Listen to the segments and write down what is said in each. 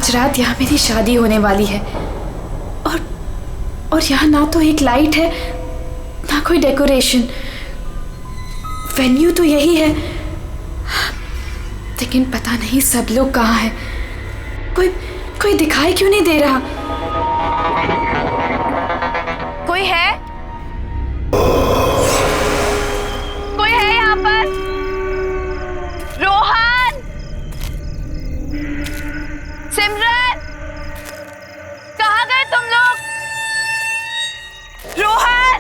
आज रात यहाँ मेरी शादी होने वाली है और यहाँ ना तो एक लाइट है ना कोई डेकोरेशन। वेन्यू तो यही है, लेकिन पता नहीं सब लोग कहाँ हैं। कोई दिखाई क्यों नहीं दे रहा? कोई है? कोई है यहाँ पर? रोहन, सिमरन, कहाँ गए तुम लोग? रोहन,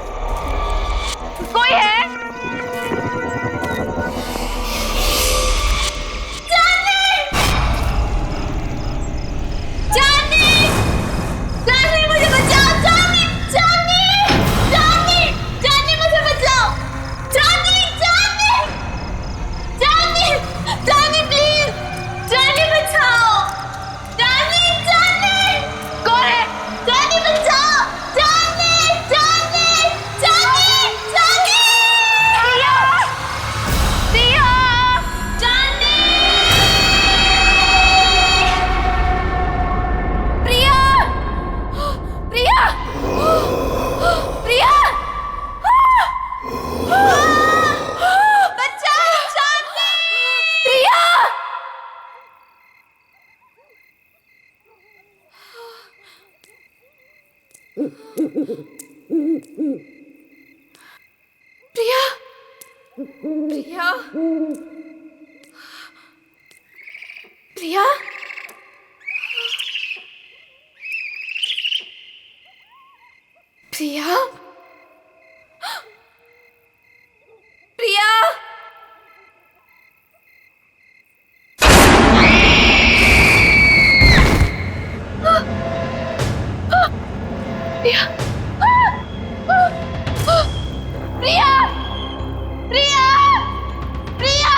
कोई है? प्रिया, प्रिया, प्रिया, प्रिया, प्रिया, प्रिया, प्रिया, प्रिया, प्रिया,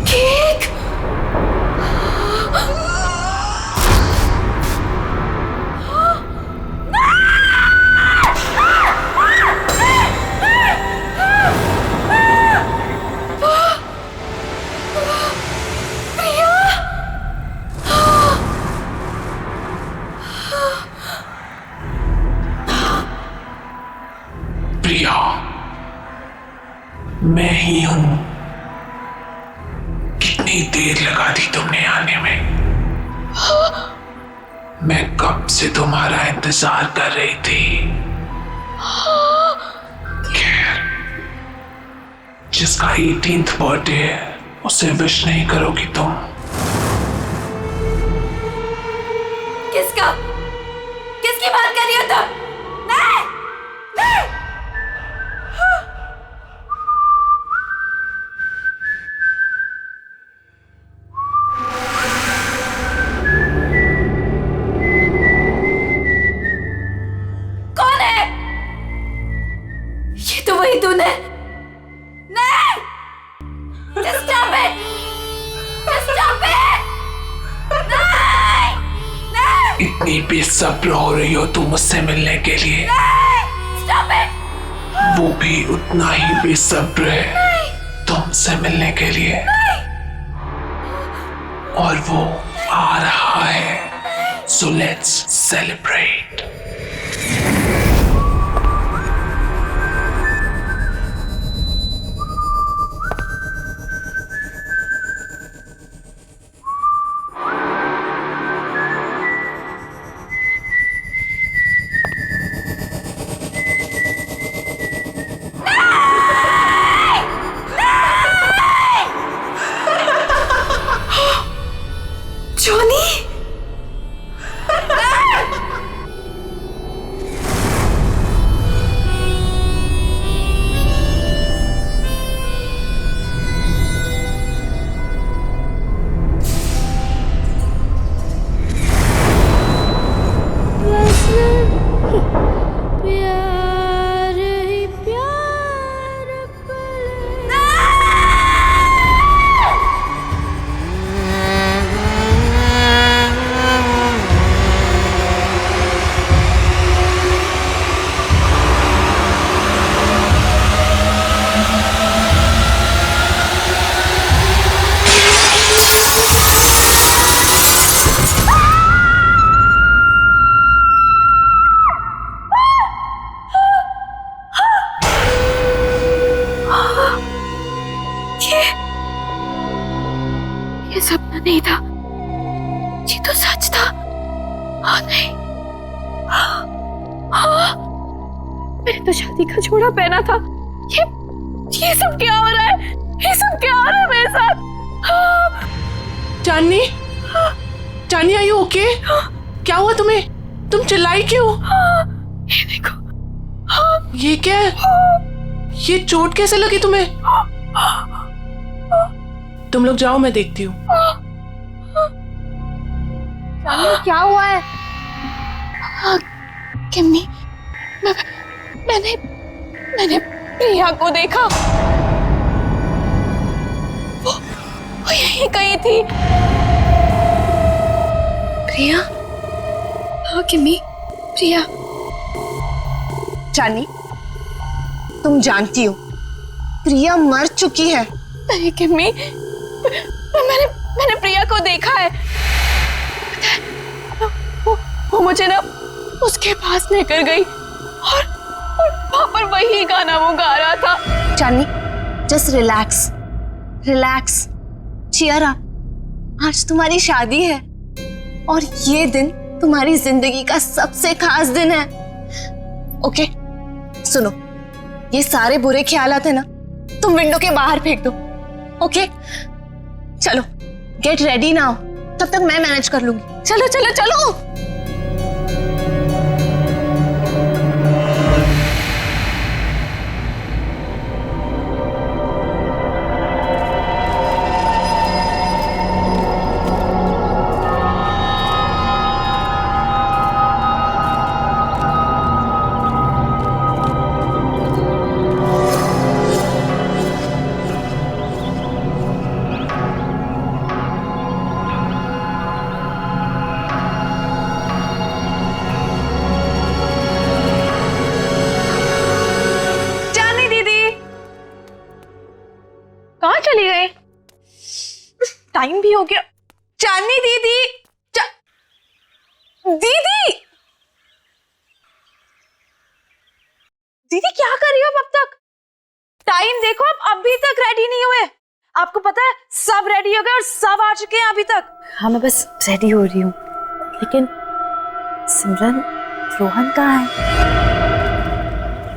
केक, प्रिया, मैं ही हूं। कितनी देर लगा दी तुमने आने में? मैं कब से तुम्हारा इंतजार कर रही थी। खैर, जिसका 18th बर्थडे है उसे विश नहीं करोगी तुम? किसका? किसकी बात कर रही हो तुम? नहीं, नहीं। कौन है? ये तो वही तूने। नहीं, just stop it, just stop it, नहीं, नहीं, इतनी बेसब्र हो रही हो तुम मुझसे मिलने के लिए? नहीं, stop it, वो भी उतना ही बेसब्र है तुमसे मिलने के लिए। और वो आ रहा है, so let's celebrate. जॉनी, सपना नहीं था, ये तो सच था। हाँ नहीं, हाँ, मैंने तो शादी का जोड़ा पहना था। ये सब क्या हो रहा है? ये सब क्या हो रहा है मेरे साथ? हाँ। चांदनी, चांदनी आर यू ओके? क्या हुआ तुम्हें? तुम चिल्लाई क्यों? ये देखो। ये क्या है? ये चोट कैसे लगी तुम्हें? तुम लोग जाओ, मैं देखती हूँ। क्या हुआ है? किम्मी, मैंने प्रिया को देखा। वो यहीं कहीं थी। प्रिया? हाँ किम्मी, प्रिया। चांदनी, तुम जानती हो प्रिया मर चुकी है। नहीं किम्मी, मैंने प्रिया को देखा है। वो मुझे ना उसके पास लेकर गई और वहां पर वही गाना वो गा रहा था। Chandni, just relax, relax, cheer up. आज तुम्हारी शादी है और ये दिन तुम्हारी जिंदगी का सबसे खास दिन है। ओके, सुनो, ये सारे बुरे ख्यालात है ना, तुम विंडो के बाहर फेंक दो। ओके, चलो गेट रेडी नाउ, तब तक मैं मैनेज कर लूंगी। चलो चलो चलो। चली गई? टाइम भी हो गया। चांदनी दीदी, दीदी, दीदी क्या कर रही हो अब तक? टाइम देखो, आप अभी तक रेडी नहीं हुए। आपको पता है सब रेडी हो गए और सब आ चुके हैं अभी तक। हाँ, मैं बस रेडी हो रही हूँ, लेकिन सिमरन, रोहन कहाँ है?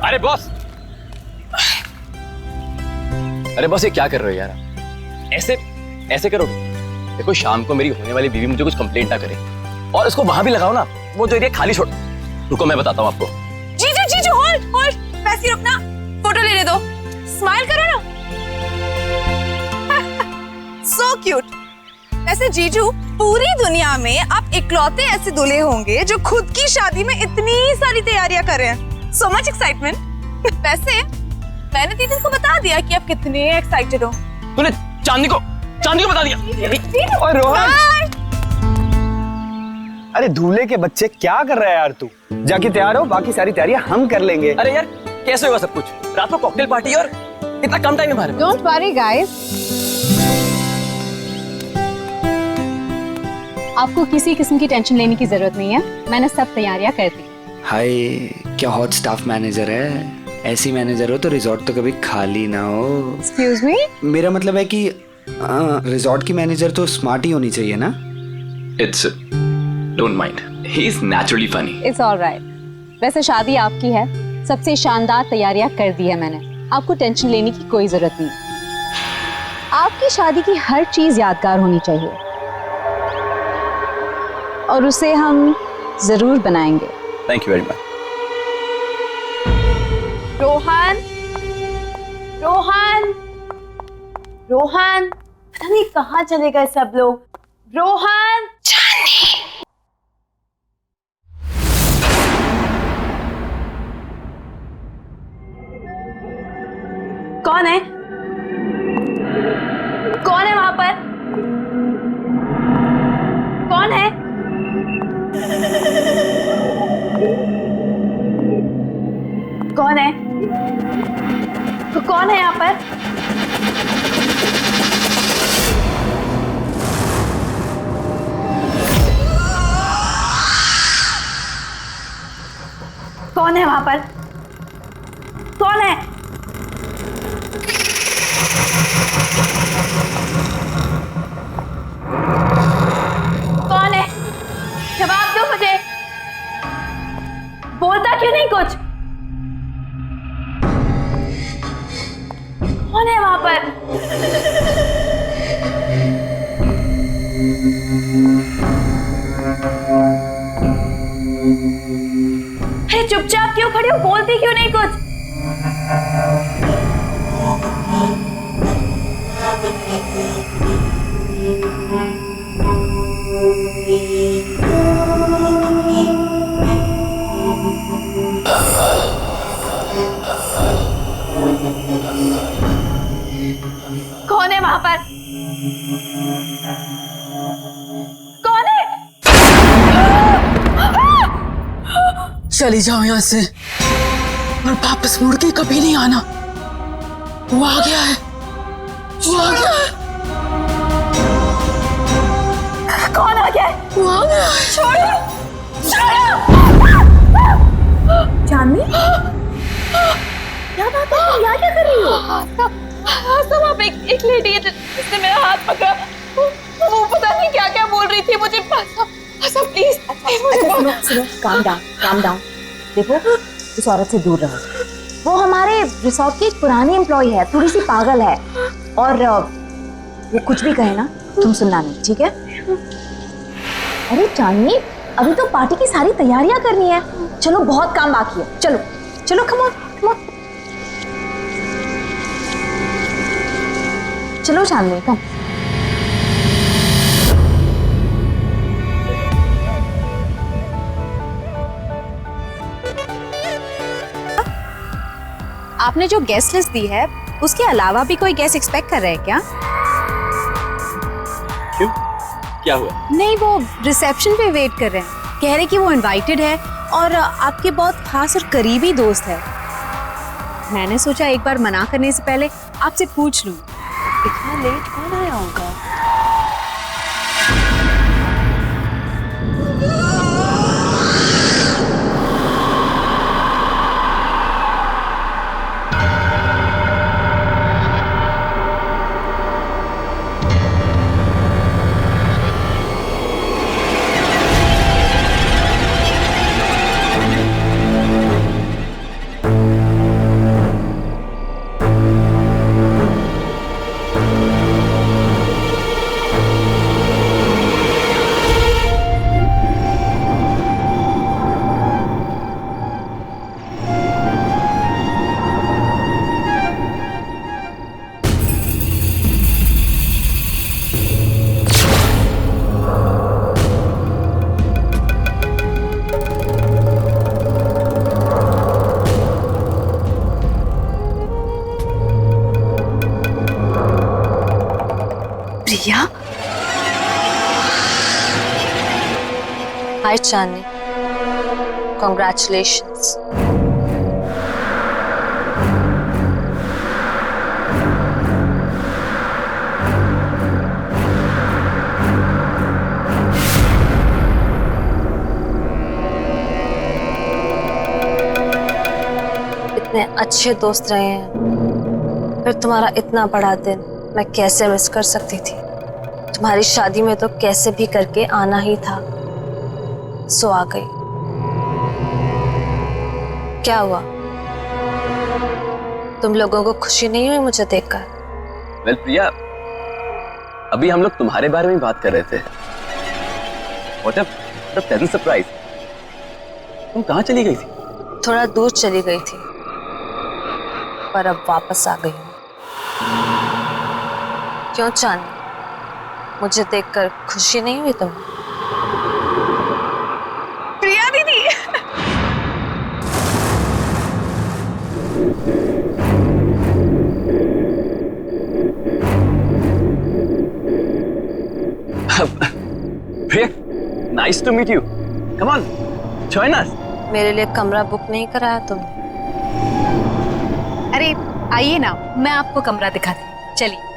अरे बॉस, ये क्या कर रहे हो यार? ऐसे करोगे? देखो, शाम को मेरी होने वाली बीवी मुझे कुछ कंप्लेंट ना करे, और इसको वहां भी लगाओ ना, वो जो एरिया खाली छोड़। रुको, मैं बताता हूँ आपको। जीजू, होल्ड, वैसे ही रुकना, फोटो लेने दो, स्माइल करो ना। So cute. ऐसे जीजू, पूरी दुनिया में आप इकलौते ऐसे दूल्हे होंगे जो खुद की शादी में इतनी सारी तैयारियां कर रहे हैं। So much excitement. वैसे मैंने दीदी को बता दिया कि आप कितने एक्साइटेड हो। तूने चांदनी को बता दिया? और रोहन, अरे दूल्हे के बच्चे, क्या कर रहा है यार तू? जाके तैयार हो, बाकी सारी तैयारियां हम कर लेंगे। अरे यार, कैसे होगा सब कुछ? रात को कॉकटेल पार्टी और इतना कम टाइम है हमारे पास। डोंट वरी गाइस, आपको किसी किस्म की टेंशन लेने की जरूरत नहीं है, मैंने सब तैयारियां कर दी। हाय, क्या हॉट स्टाफ मैनेजर है? ऐसी मैनेजर हो तो रिजॉर्ट तो कभी खाली ना हो। Excuse me? मेरा मतलब है कि रिजॉर्ट की मैनेजर तो स्मार्ट ही होनी चाहिए ना? It's don't mind. He is naturally funny. It's alright. वैसे शादी आपकी है, सबसे शानदार तैयारियां कर दी है मैंने, आपको टेंशन लेने की कोई जरूरत नहीं। आपकी शादी की हर चीज यादगार होनी चाहिए और उसे हम जरूर बनाएंगे। Thank you very much. Rohan, पता नहीं कहाँ चले गए सब लोग। रोहन, कौन है? कौन है वहां पर? कौन है? कौन है? कौन है यहाँ पर? कौन है वहां पर? कौन है? बोलता क्यों नहीं कुछ? कौन है वहां पर? अरे चुपचाप क्यों खड़े हो? बोलती क्यों नहीं कुछ? कौन है वहां पर? कौन है? चली जाओ यहाँ से और वापस मुड़ के कभी नहीं आना। वो आ गया है, वो आ गया है, कौन आ गया है? वो आ गया है। छोड़ो! छोड़ो! चांदनी? क्या बात है? तुम यहाँ क्या कर रही हो? सब आप एक लेडी है जिसने मेरा हाथ पकड़ा। वो पता नहीं क्या क्या बोल रही थी मुझे। सब प्लीज सुनो, काम डाउन। देखो, इस औरत से दूर रहो। वो हमारे रिसोर्ट की एक पुरानी एम्प्लॉय है, थोड़ी सी पागल है, और वो कुछ भी कहे ना तुम सुनना नहीं, ठीक है? अरे चांदनी, अभी तो पार्टी की सारी तैयारियां करनी है। चलो, बहुत काम बाकी है। चलो चलो, कम ऑन। चलो चांदनी, कम। आपने जो गेस्ट लिस्ट दी है उसके अलावा भी कोई गेस्ट एक्सपेक्ट कर रहे हैं क्या? क्यों, क्या हुआ? नहीं, वो रिसेप्शन पे वेट कर रहे हैं। कह रहे कि वो इनवाइटेड है और आपके बहुत खास और करीबी दोस्त है। मैंने सोचा एक बार मना करने से पहले आपसे पूछ लूं। इतना लेट कौन आया होगा? प्रिया? Hi, Chani. Congratulations. इतने अच्छे दोस्त रहे हैं, फिर तुम्हारा इतना बड़ा दिन मैं कैसे मिस कर सकती थी? तुम्हारी शादी में तो कैसे भी करके आना ही था, सो आ गई। क्या हुआ? तुम लोगों को खुशी नहीं हुई मुझे देखकर? वेल प्रिया, अभी हम लोग तुम्हारे बारे में बात कर रहे थे। What a pleasant surprise. तुम कहाँ चली गई थी? थोड़ा दूर चली गई थी, पर अब वापस आ गई हूँ। क्यों चांदी, मुझे देखकर खुशी नहीं हुई तुम्हें? प्रिया दीदी, Priya, nice to meet you. Come on, join us. मेरे लिए कमरा बुक नहीं कराया तुमने? अरे आइए ना, मैं आपको कमरा दिखाती हूँ। चलिए।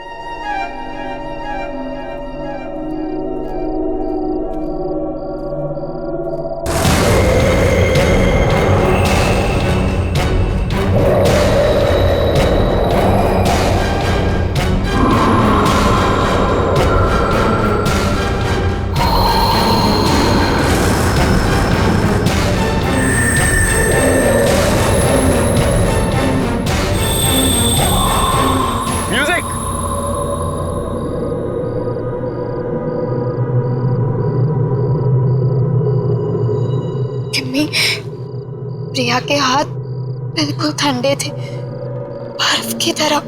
आपके हाथ बिल्कुल ठंडे थे, बर्फ की तरह।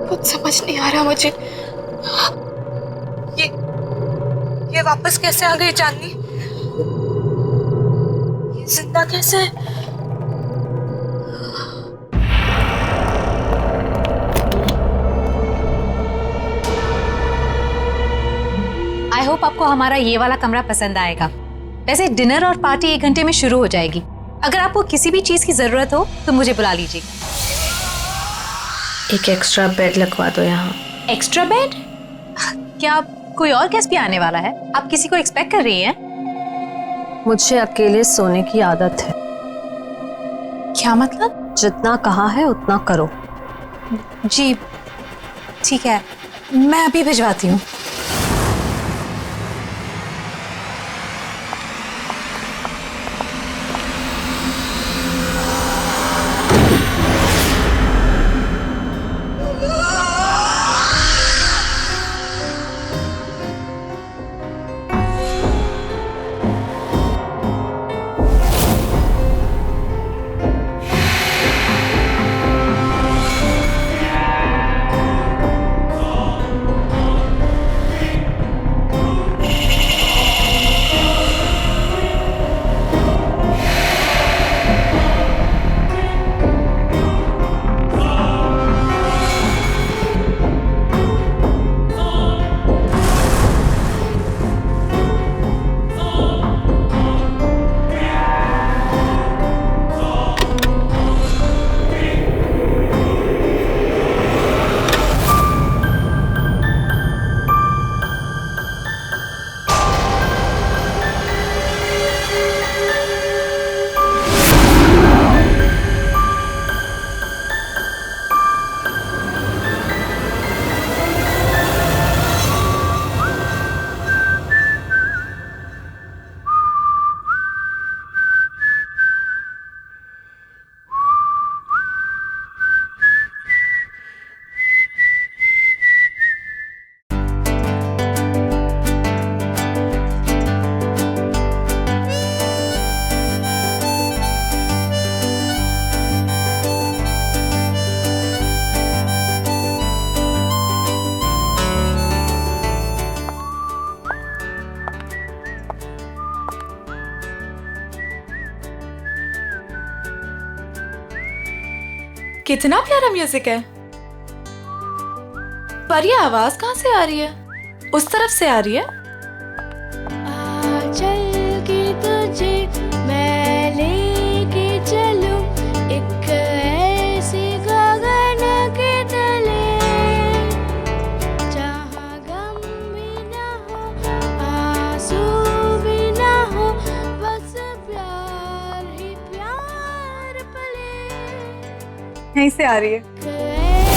कुछ समझ नहीं आ रहा मुझे। ये वापस कैसे आ गई चांदनी? ये जिंदा कैसे है? आई होप आपको हमारा ये वाला कमरा पसंद आएगा। वैसे डिनर और पार्टी 1 घंटे में शुरू हो जाएगी। अगर आपको किसी भी चीज की जरूरत हो तो मुझे बुला लीजिएगा। एक एक्स्ट्रा बेड लगवा दो यहाँ। Extra bed? क्या कोई और गेस्ट भी आने वाला है? आप किसी को एक्सपेक्ट कर रही हैं? मुझे अकेले सोने की आदत है। क्या मतलब? जितना कहा है उतना करो। जी ठीक है, मैं अभी भिजवाती हूँ। कितना प्यारा म्यूजिक है। पर ये आवाज कहाँ से आ रही है? उस तरफ से आ रही है। चल के तुझे मैं लेके चलूं एक ऐसी गगन के तले, जहाँ गम भी ना हो आंसू भी ना हो, बस प्यार ही प्यार पले। यहीं से आ रही है।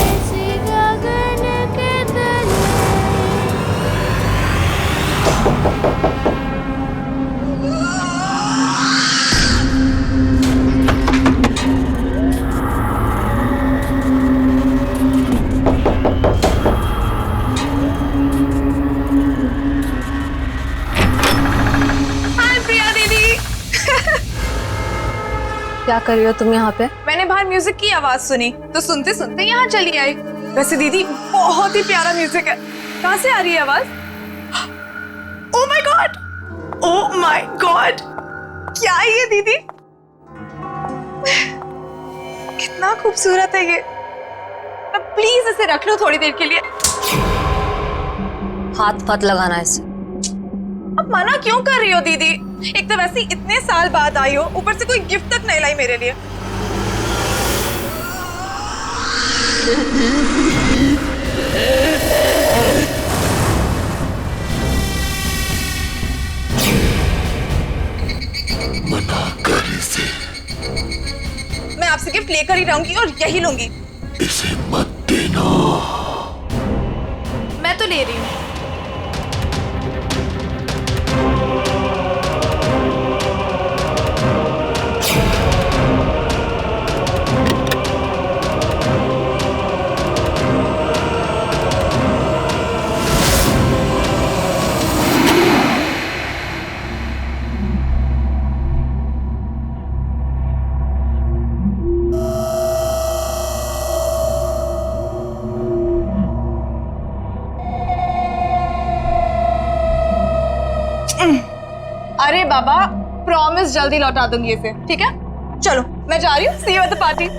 ऐसी गगन के तले। हाय प्रिया दीदी। क्या कर रही हो तुम यहाँ पे? मैंने बाहर म्यूजिक की आवाज सुनी तो सुनते सुनते यहाँ चली आई। वैसे दीदी बहुत ही प्यारा म्यूजिक है। कहाँ से आ रही है आवाज? Oh my God, oh my God, क्या है ये दीदी? कितना खूबसूरत है ये। अब प्लीज इसे रख लो थोड़ी देर के लिए। हाथ मत लगाना इसे। अब मना क्यों कर रही हो दीदी? एक तो वैसे इतने साल बाद आई हो, ऊपर से कोई गिफ्ट तक नहीं लाई मेरे लिए। मना कर इसे, मैं आपसे गिफ्ट लेकर ही रहूंगी और यही लूंगी। इसे मत देना। मैं तो ले रही हूँ। अरे बाबा प्रॉमिस जल्दी लौटा दूंगी इसे, ठीक है? चलो मैं जा रही हूँ, सी यू एट द पार्टी।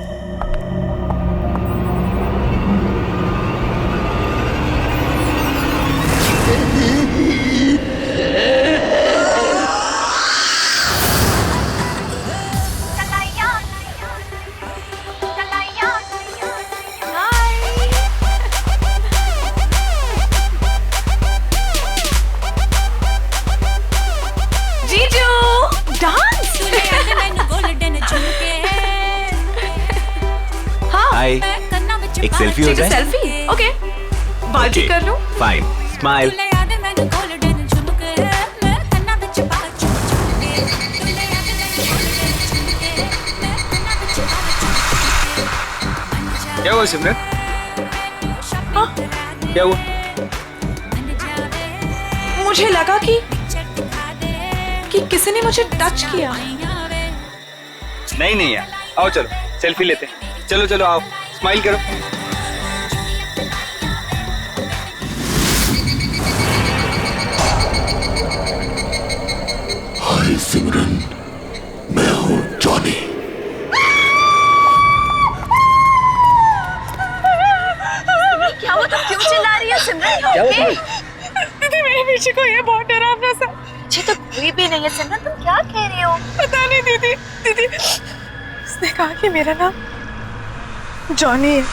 हाय, एक सेल्फी हो जाए? सेल्फी? ओके, बाजी कर लूं? Fine, smile. क्या हुआ सिमरन? क्या हुआ? मुझे लगा कि किसी ने मुझे टच किया। नहीं यार, आओ चलो सेल्फी लेते हैं। चलो चलो आओ, स्माइल करो। हाय सिमरन, मैं हूँ जॉनी। क्या हुआ? तुम क्यों चिल्ला रही हो सिमरन? क्या हुआ? दीदी मेरे पीछे कोई है, बहुत डरावना सा। मुझे तो कोई भी नहीं है सिमरन, तुम क्या कह रही हो? पता नहीं दीदी उसने कहा कि मेरा नाम जॉनी है।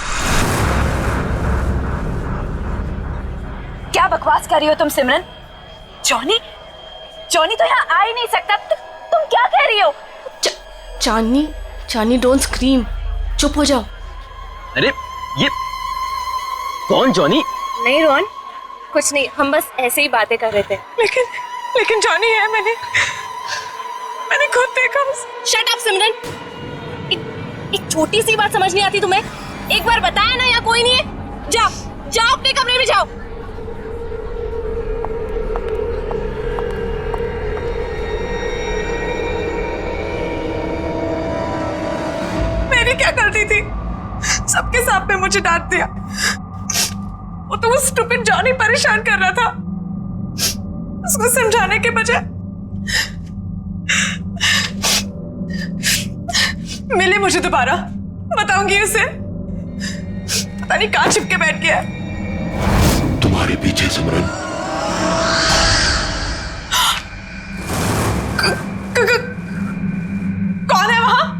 क्या बकवास कर रही हो तुम सिमरन? जॉनी तो यहाँ आ ही नहीं सकता। तुम क्या कह रही हो? चानी डोंट स्क्रीम, चुप हो जाओ। अरे ये कौन जॉनी? नहीं रोहन, कुछ नहीं, हम बस ऐसे ही बातें कर रहे थे। लेकिन जॉनी है, मैंने खुद देखा। शट अप सिमरन, एक छोटी सी बात समझ नहीं आती तुम्हें? एक बार बताया ना यहाँ कोई नहीं है। जाओ अपने कमरे में जाओ। मैंने क्या करती थी? सबके सामने मुझे डांट दिया। वो तो उस स्टूपिड जॉनी परेशान कर रहा था। उसको समझाने के बजाय मिले मुझे दोबारा, बताऊंगी उसे। पता नहीं कहाँ छिपके बैठ गया है। तुम्हारे पीछे सिमरन। कौन है वहां?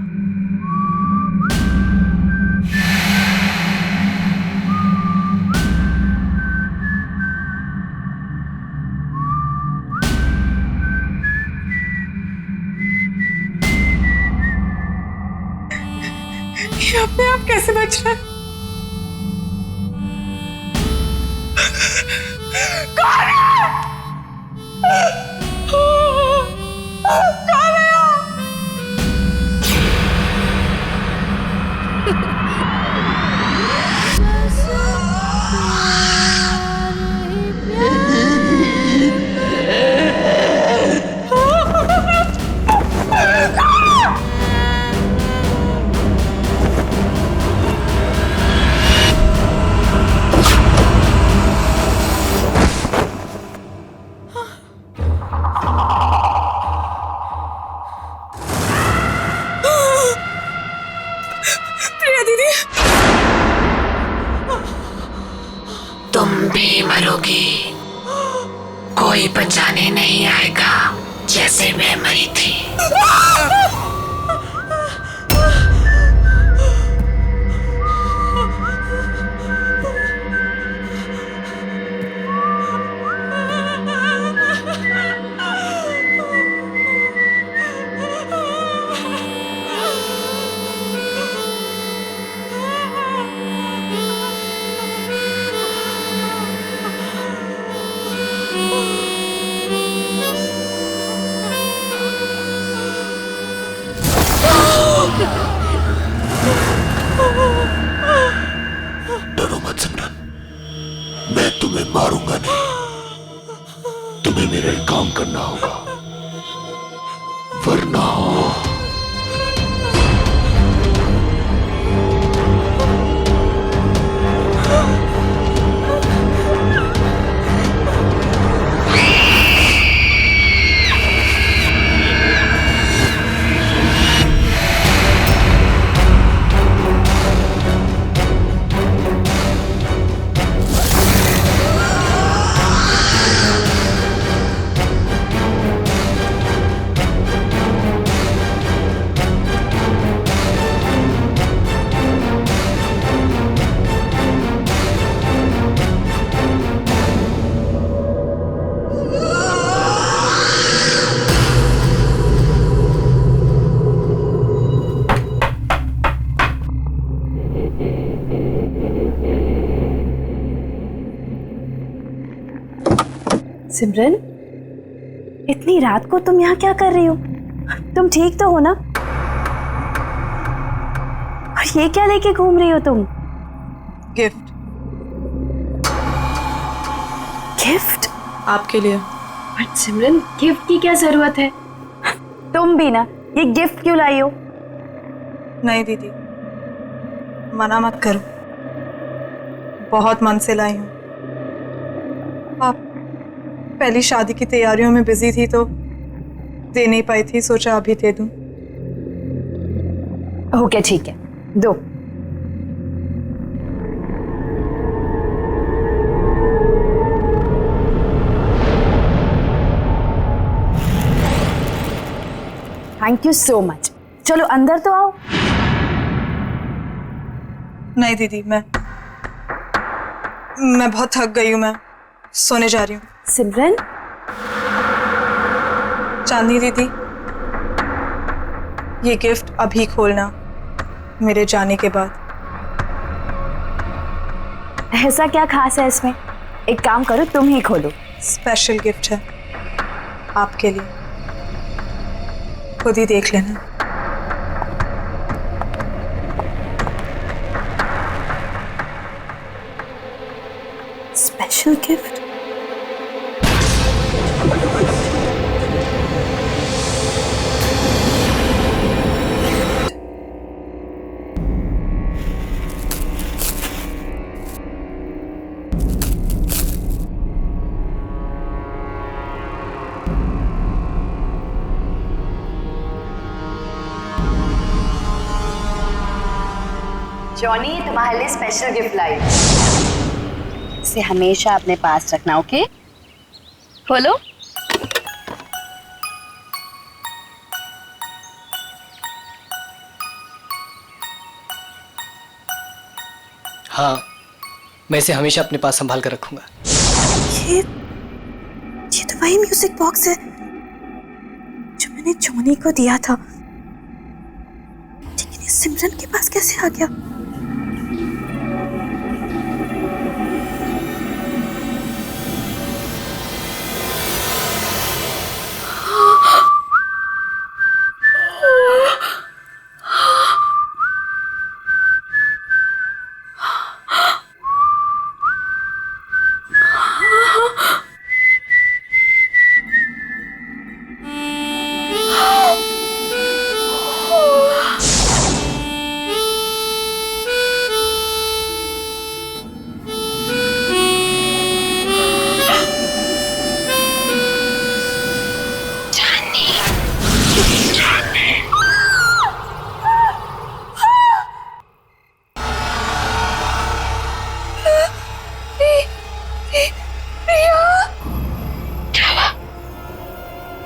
ये अपने आप कैसे बच रहा है? कौन है? कौन है? प्रिया दीदी, तुम भी मरोगी, कोई बचाने नहीं आएगा जैसे मैं मरी थी। डरो मत सिमरन, मैं तुम्हें मारूंगा नहीं। तुम्हें मेरा एक काम करना होगा, वरना सिमरन, इतनी रात को तुम यहाँ क्या कर रही हो? तुम ठीक तो हो ना? और ये क्या लेके घूम रही हो तुम? गिफ्ट। गिफ्ट? आपके लिए। बट सिमरन, गिफ्ट की क्या जरूरत है? तुम भी ना, ये गिफ्ट क्यों लाई हो? नहीं दीदी, मना मत करो, बहुत मन से लाई हूँ। आप पहली शादी की तैयारियों में बिजी थी तो दे नहीं पाई थी, सोचा अभी दे दूं। ओके ठीक है, दो। Thank you so much. चलो अंदर तो आओ। नहीं दीदी, मैं बहुत थक गई हूँ, मैं सोने जा रही हूँ। सिमरन, चांदनी दीदी, ये गिफ्ट अभी खोलना मेरे जाने के बाद। ऐसा क्या खास है इसमें? एक काम करो, तुम ही खोलो। स्पेशल गिफ्ट है आपके लिए, खुद ही देख लेना। Special gift? जॉनी, तुम्हारे लिए स्पेशल गिफ्ट लाई। इसे हमेशा अपने पास रखना, ओके? खोलो। हाँ, मैं इसे हमेशा अपने पास संभाल कर रखूंगा। ये तो वही म्यूजिक बॉक्स है जो मैंने जॉनी को दिया था, लेकिन ये सिमरन के पास कैसे आ गया?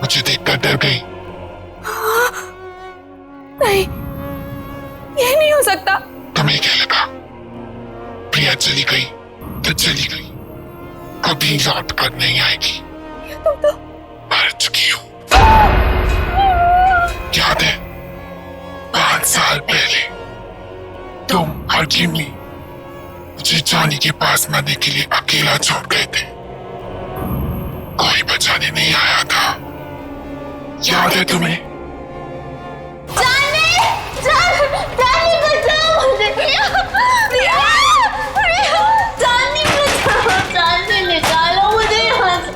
मुझे देखकर डर गई। नहीं, ये नहीं हो सकता। तुम्हें क्या लगा प्रिया चली गई तो चली गई, कभी लौट कर नहीं आएगी। तुम तो मर चुकी हो। याद है 5 साल पहले तुम और जिमी मुझे जॉनी के पास मरने के लिए अकेला छोड़ गए थे, कोई बचाने नहीं आया था। याद है तुम्हें? निकालो मुझे यहाँ से।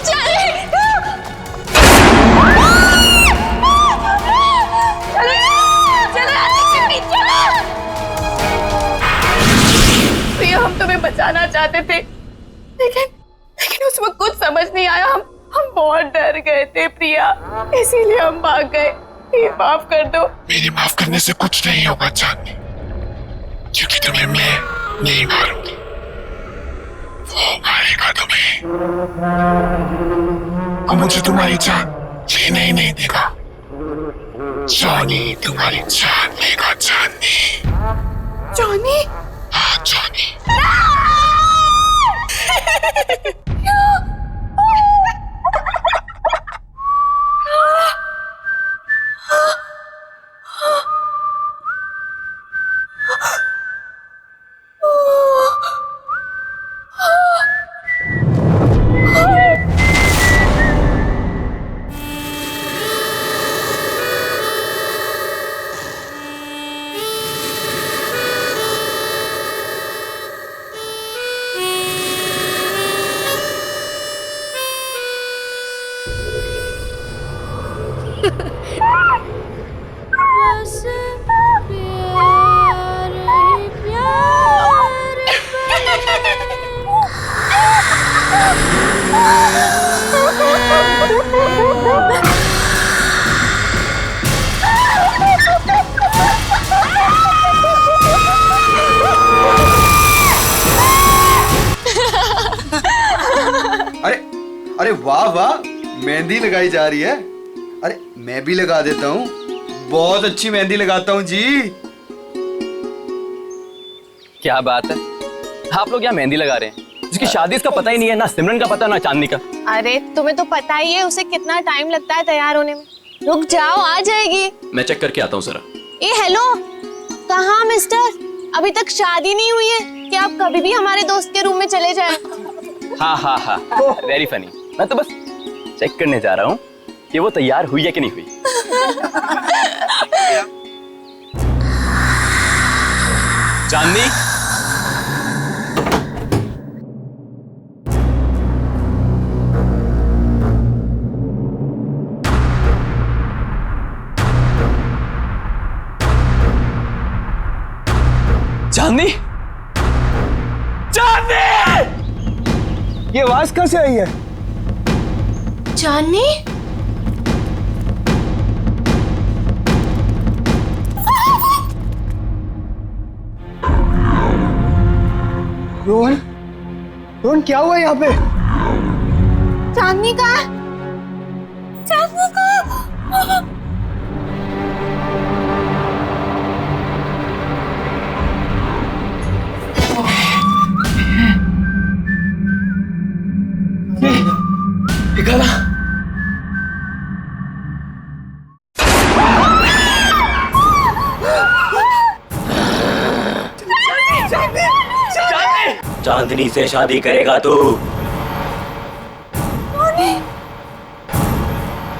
प्रिया, हम तुम्हें बचाना चाहते थे, लेकिन उस वक्त कुछ समझ नहीं आया। हम बहुत डर गए थे प्रिया, इसीलिए हम भाग गए। प्लीज माफ कर दो। मेरे माफ करने से कुछ नहीं होगा चांदनी, क्योंकि तुम्हें मैं नहीं मारूंगी, वो मारेगा तुम्हें। और मुझे तुम्हारी जान लेने ही नहीं देगा। जॉनी तुम्हारी जान लेगा। चांदनी। जॉनी? हाँ जॉनी। अरे वाह वाह, मेहंदी लगाई जा रही है। अरे मैं भी लगा देता हूँ, बहुत अच्छी मेहंदी लगाता हूँ जी। क्या बात है, आप लोग यहाँ मेहंदी लगा रहे हैं? जिसकी शादी इसका पता ही नहीं है, ना सिमरन का पता ना चांदनी का। अरे तुम्हें तो पता ही है उसे कितना टाइम लगता है तैयार होने में। रुक जाओ, आ जाएगी। मैं चेक करके आता हूँ जरा। ए हेलो, कहाँ मिस्टर? अभी तक शादी नहीं हुई है कि आप कभी भी हमारे दोस्त के रूम में चले जाएं? हाँ हाँ हाँ, वेरी फनी। मैं तो बस चेक करने जा रहा हूँ कि वो तैयार हुई है कि नहीं हुई। चांदनी, चांदनी, चांदनी! ये आवाज कहाँ से आई है? चांदनी? रोहन, रोहन क्या हुआ यहाँ पे? चांदनी का? चांदनी का? निकाला। चांदनी से शादी करेगा तू?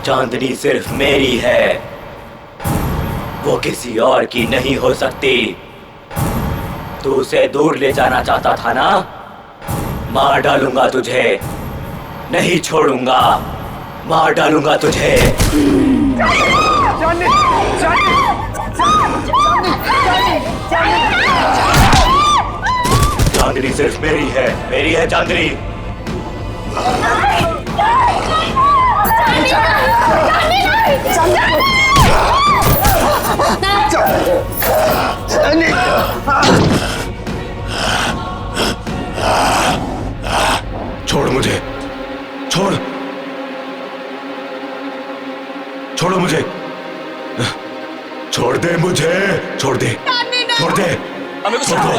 चांदनी सिर्फ मेरी है, वो किसी और की नहीं हो सकती। तू उसे दूर ले जाना चाहता था ना? मार डालूंगा तुझे, नहीं छोड़ूंगा, मार डालूंगा तुझे। चांदनी सिर्फ मेरी है चांदनी। छोड़ मुझे, छोड़, छोड़ो मुझे, छोड़ दे मुझे, छोड़ दे, छोड़ दे, छोड़ दो,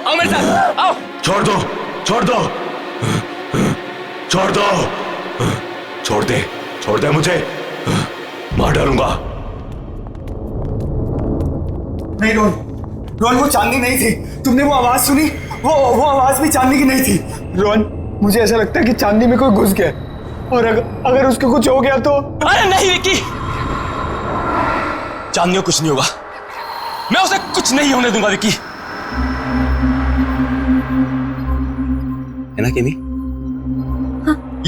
आओ मेरे साथ, आओ। छोड़ दो, छोड़ दो, छोड़ दो, छोड़ दे मुझे, मार डालूंगा। नहीं रोहन, रोहन वो चांदनी नहीं थी। तुमने वो आवाज सुनी? वो आवाज भी चांदनी की नहीं थी। रोहन, मुझे ऐसा लगता है कि चांदनी में कोई घुस गया, और अगर उसको कुछ हो गया तो। अरे नहीं विक्की, चांदनी को कुछ नहीं होगा, मैं उसे कुछ नहीं होने दूंगा विक्की। है ना केमी?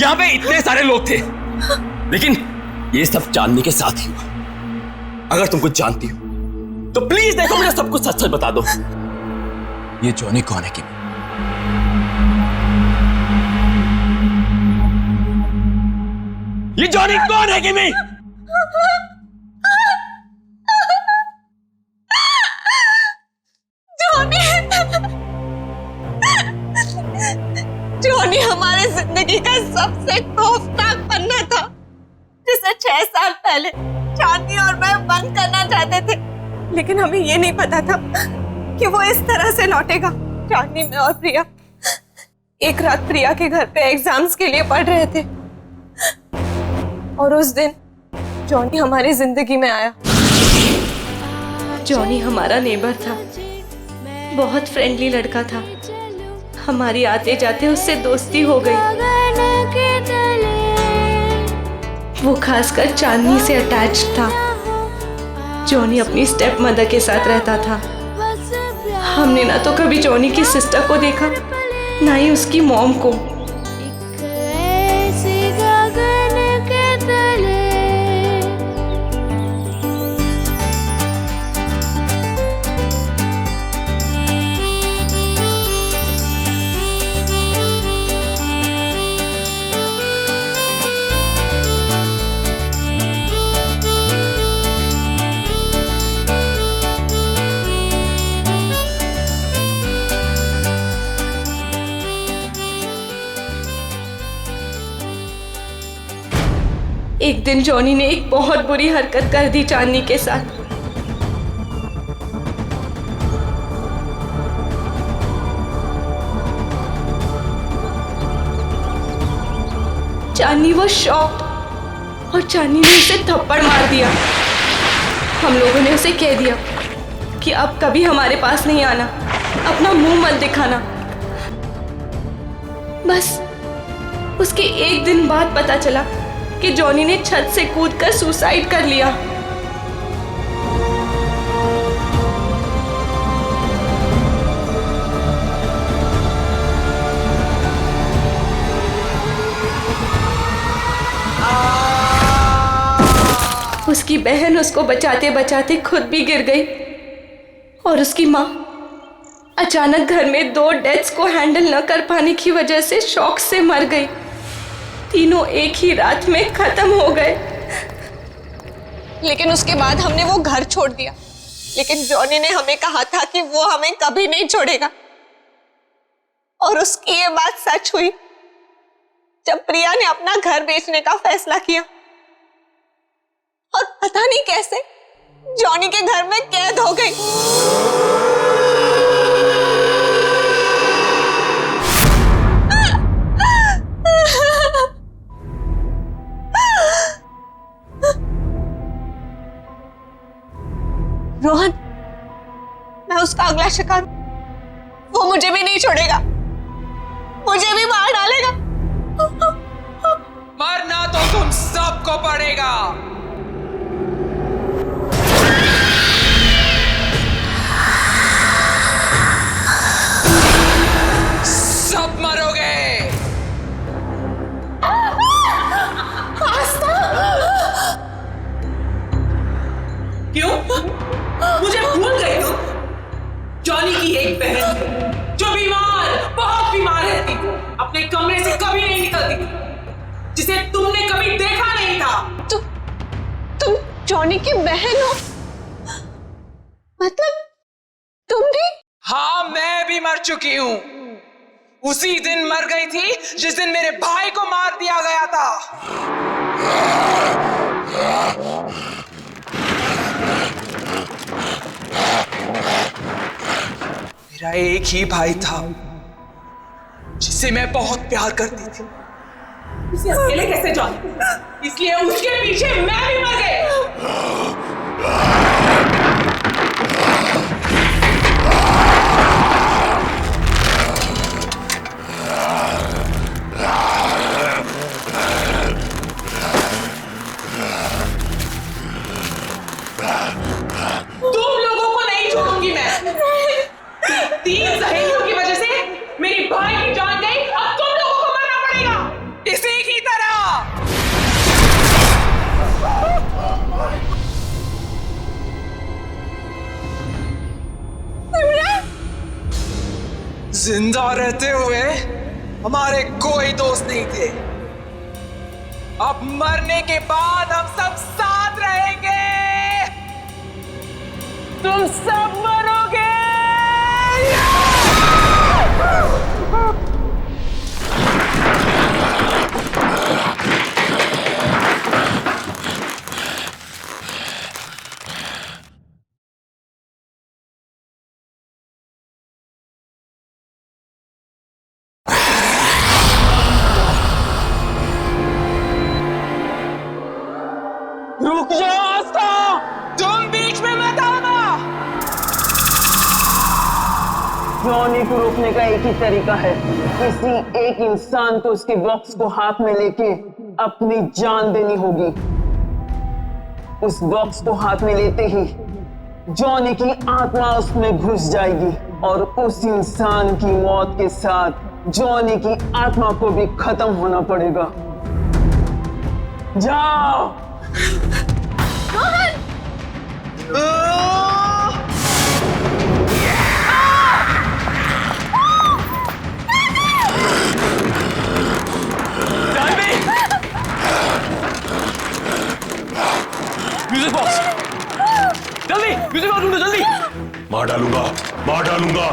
यहाँ पे इतने सारे लोग थे, लेकिन ये सब चांदनी के साथ ही हुआ। अगर तुम कुछ जानती हो तो प्लीज देखो, मुझे सब कुछ सच सच बता दो। ये जॉनी कौन है केमी? ये जॉनी कौन है केमी? जॉनी हमारे जिंदगी का सबसे खौफनाक पन्ना था, जिसे 6 साल पहले चांदनी और मैं बंद करना चाहते थे, लेकिन हमें ये नहीं पता था कि वो इस तरह से लौटेगा। चांदनी, मैं और प्रिया एक रात प्रिया के घर पे एग्जाम्स के लिए पढ़ रहे थे, और उस दिन जॉनी हमारी जिंदगी में आया। जॉनी हमारा नेबर था, बहुत फ्रेंडली लड़का था। हमारी आते जाते उससे दोस्ती हो गई। वो खासकर चांदनी से अटैच था। जॉनी अपनी स्टेप मदर के साथ रहता था। हमने ना तो कभी जॉनी की सिस्टर को देखा, ना ही उसकी मॉम को। एक दिन जॉनी ने एक बहुत बुरी हरकत कर दी चांदनी के साथ। चांदनी वो शॉक्ड और चांदनी ने उसे थप्पड़ मार दिया। हम लोगों ने उसे कह दिया कि अब कभी हमारे पास नहीं आना, अपना मुंह मत दिखाना। बस उसके एक दिन बाद पता चला कि जॉनी ने छत से कूदकर सुसाइड कर लिया। उसकी बहन उसको बचाते बचाते खुद भी गिर गई और उसकी माँ अचानक घर में 2 डेथ्स को हैंडल न कर पाने की वजह से शॉक से मर गई। तीनों एक ही रात में खत्म हो गए। लेकिन उसके बाद हमने वो घर छोड़ दिया, लेकिन जॉनी ने हमें कहा था कि वो हमें कभी नहीं छोड़ेगा। और उसकी ये बात सच हुई जब प्रिया ने अपना घर बेचने का फैसला किया और पता नहीं कैसे जॉनी के घर में कैद हो गई। रोहन, मैं उसका अगला शिकार, वो मुझे भी नहीं छोड़ेगा, मुझे भी मार डालेगा। मरना तो तुम सबको पड़ेगा। सब मरोगे। क्यों? मुझे भूल गई तुम? जॉनी की एक बहन जो बीमार, बहुत बीमार रहती थी, अपने कमरे से कभी नहीं निकलती थी, जिसे तुमने कभी देखा नहीं था। तुम जॉनी की बहन हो? मतलब तुम भी? हाँ, मैं भी मर चुकी हूँ। उसी दिन मर गई थी जिस दिन मेरे भाई को मार दिया गया था। मेरा एक ही भाई था जिसे मैं बहुत प्यार करती थी। उसे अकेले कैसे जाऊं? इसलिए उसके पीछे मैं भी मर गई। तुम लोगों को नहीं छोड़ूंगी मैं। 3 सहेलियों की वजह से मेरी भाई की जान गई, अब तुम लोगों को मरना पड़ेगा इसी की तरह। जिंदा रहते हुए हमारे कोई दोस्त नहीं थे। अब मरने के बाद हम सब साथ रहेंगे। तुम सब मरोगे। रुक जाओ आस्था, तुम बीच में मत आना। जॉनी को रोकने का एक ही तरीका है, किसी एक इंसान को उसके बॉक्स को हाथ में लेके अपनी जान देनी होगी। उस बॉक्स को हाथ में लेते ही जॉनी की आत्मा उसमें घुस जाएगी और उस इंसान की मौत के साथ जॉनी की आत्मा को भी खत्म होना पड़ेगा। जाओ। म्यूजिक बॉक्स, जल्दी म्यूजिक बॉक्स ढूंढो, जल्दी। मार डालूंगा, मार डालूंगा।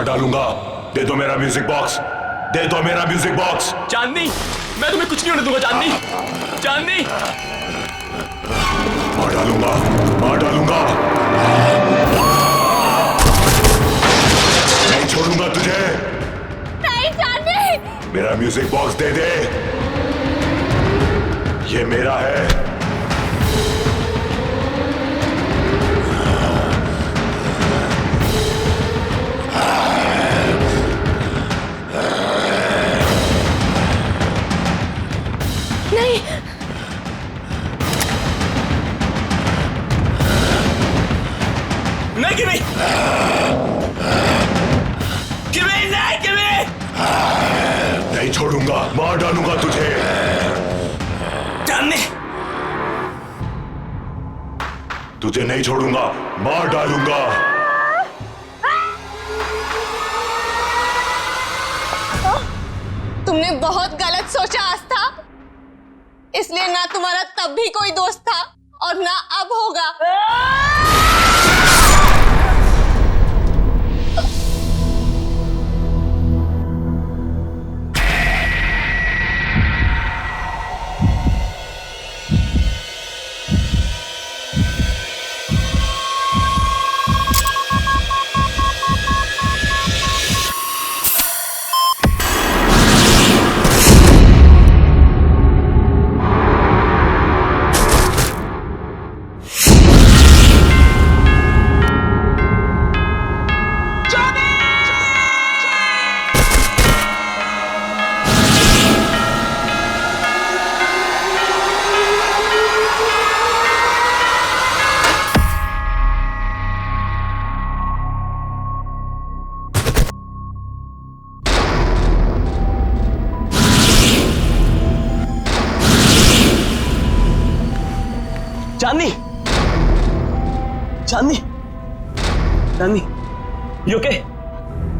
मार डालूंगा। दे दो मेरा म्यूजिक बॉक्स, दे दो मेरा म्यूजिक बॉक्स। चांदनी, मैं तुम्हें कुछ नहीं होने दूंगा चांदनी। चांदनी, मार डालूंगा, मार डालूंगा। नहीं छोड़ूंगा तुझे। नहीं चांदनी। मेरा म्यूजिक बॉक्स दे दे, ये मेरा है। नहीं, नहीं किमी, किमी नहीं, किमी नहीं छोड़ूंगा, मार डालूंगा तुझे। चांदनी, तुझे नहीं छोड़ूंगा, मार डालूंगा। तुमने बहुत गलत सोचा आस्था, इसलिए ना तुम्हारा तब भी कोई दोस्त था और ना अब होगा। चांदनी, चांदनी, चांदनी, यू ओके?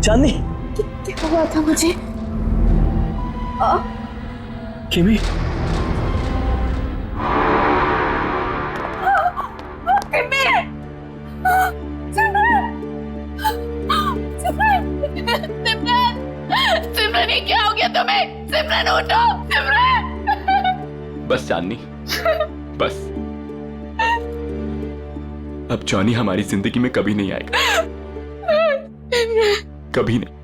चांदनी, क्या हुआ था मुझे? किमी, सिमरन, ये क्या हो गया तुम्हें? सिमरन उठो, सिमरन। बस चांदनी, बस। अब जॉनी हमारी जिंदगी में कभी नहीं आएगा, कभी नहीं।